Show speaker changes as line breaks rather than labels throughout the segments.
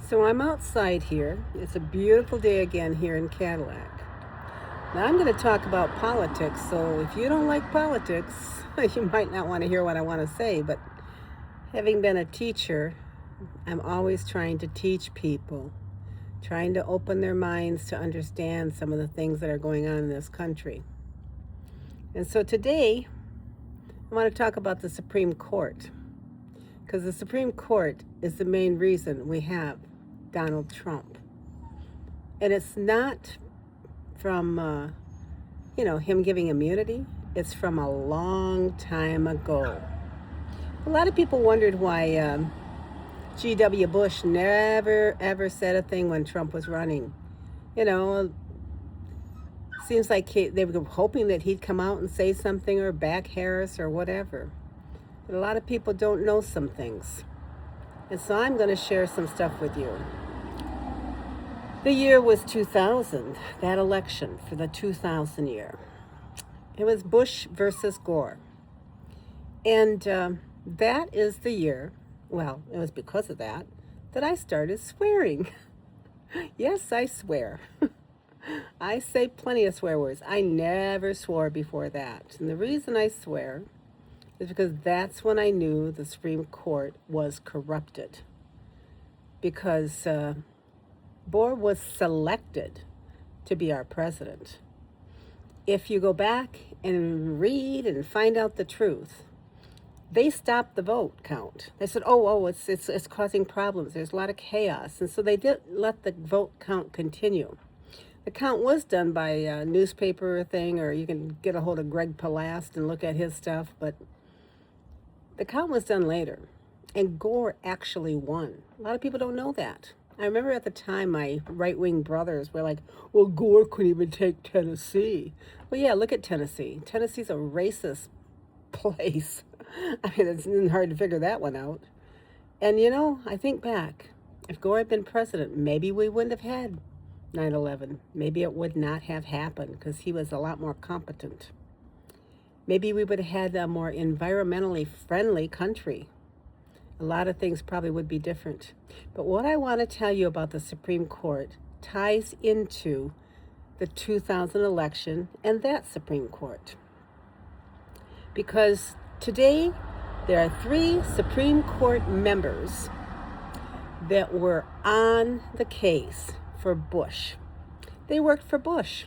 So I'm outside here. It's a beautiful day again here in Cadillac. Now I'm going to talk about politics. So if you don't like politics, you might not want to hear what I want to say. But having been a teacher, I'm always trying to teach people, trying to open their minds to understand some of the things that are going on in this country. And so today, I want to talk about the Supreme Court, because the Supreme Court is the main reason we have Donald Trump. And it's not from, him giving immunity. It's from a long time ago. A lot of people wondered why G.W. Bush never, ever said a thing when Trump was running. Seems like they were hoping that he'd come out and say something or back Harris or whatever. But a lot of people don't know some things. And so I'm going to share some stuff with you. The year was 2000, that election for the 2000 year. It was Bush versus Gore. And that is the year, well, it was because of that I started swearing. Yes, I swear. I say plenty of swear words. I never swore before that. And the reason I swear is because that's when I knew the Supreme Court was corrupted. Because Gore was selected to be our president. If you go back and read and find out the truth, they stopped the vote count. They said, it's causing problems. There's a lot of chaos. And so they didn't let the vote count continue. The count was done by a newspaper thing, or you can get a hold of Greg Palast and look at his stuff, but the count was done later, and Gore actually won. A lot of people don't know that. I remember at the time my right-wing brothers were like, well, Gore couldn't even take Tennessee. Well, yeah, look at Tennessee. Tennessee's a racist place. I mean, it's hard to figure that one out. And, I think back, if Gore had been president, maybe we wouldn't have had 9/11. Maybe it would not have happened because he was a lot more competent. Maybe we would have had a more environmentally friendly country. A lot of things probably would be different. But what I want to tell you about the Supreme Court ties into the 2000 election and that Supreme Court. Because today there are 3 Supreme Court members that were on the case for Bush. They worked for Bush.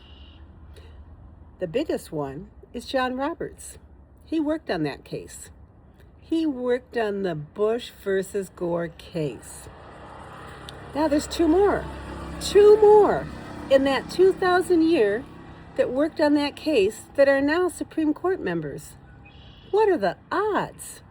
The biggest one is John Roberts. He worked on that case. He worked on the Bush versus Gore case. Now there's 2 more. 2 more in that 2000 year that worked on that case that are now Supreme Court members. What are the odds?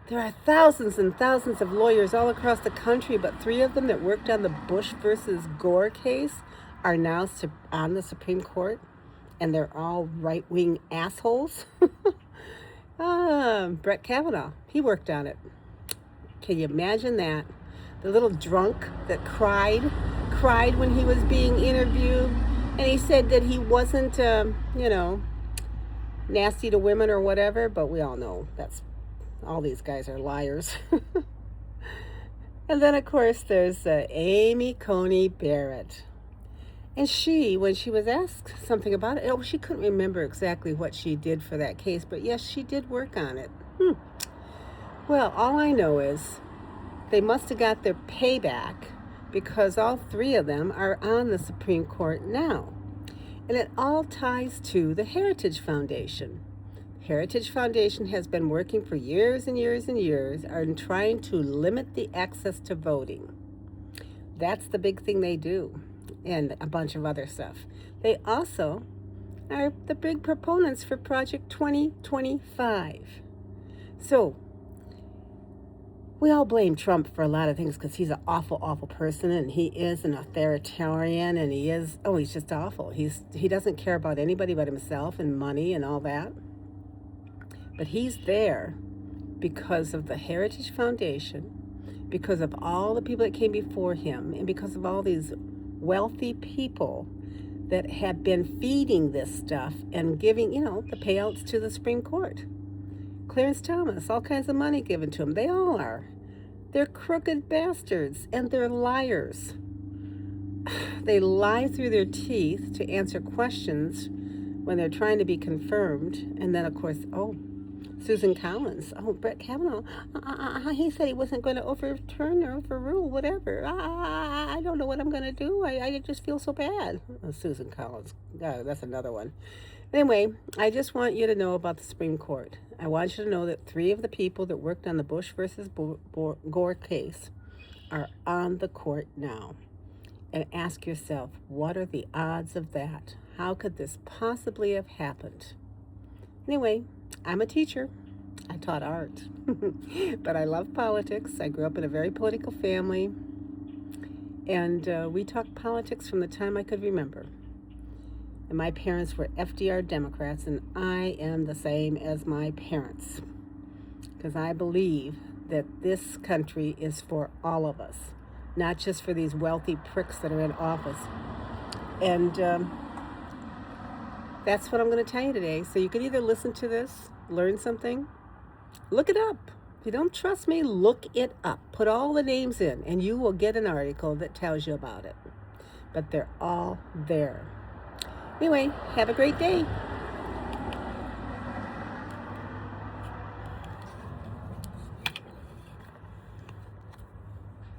There are thousands and thousands of lawyers all across the country, but 3 of them that worked on the Bush versus Gore case are now on the Supreme Court, and they're all right-wing assholes. Brett Kavanaugh, he worked on it. Can you imagine that? The little drunk that cried when he was being interviewed, and he said that he wasn't, nasty to women or whatever, but we all know all these guys are liars. And then, of course, there's Amy Coney Barrett. And when she was asked something about it, she couldn't remember exactly what she did for that case, but yes, she did work on it. Well, all I know is they must have got their payback because all 3 of them are on the Supreme Court now. And it all ties to the Heritage Foundation. Heritage Foundation has been working for years and years and years on trying to limit the access to voting. That's the big thing they do, and a bunch of other stuff. They also are the big proponents for Project 2025. So we all blame Trump for a lot of things because he's an awful, awful person, and he is an authoritarian, and he's just awful. He doesn't care about anybody but himself and money and all that. But he's there because of the Heritage Foundation, because of all the people that came before him, and because of all these wealthy people that have been feeding this stuff and giving, the payouts to the Supreme Court. Clarence Thomas, all kinds of money given to him. They all are. They're crooked bastards and they're liars. They lie through their teeth to answer questions when they're trying to be confirmed. And then, of course, Susan Collins. Brett Kavanaugh. He said he wasn't going to overturn or overrule, whatever. I don't know what I'm going to do. I just feel so bad. Susan Collins. That's another one. Anyway, I just want you to know about the Supreme Court. I want you to know that 3 of the people that worked on the Bush versus Gore case are on the court now. And ask yourself, what are the odds of that? How could this possibly have happened? Anyway, I'm a teacher. I taught art. But I love politics. I grew up in a very political family. And we talked politics from the time I could remember. And my parents were FDR Democrats, and I am the same as my parents. Because I believe that this country is for all of us, not just for these wealthy pricks that are in office. And that's what I'm going to tell you today. So you can either listen to this, learn something, look it up. If you don't trust me, look it up. Put all the names in, and you will get an article that tells you about it. But they're all there. Anyway, have a great day.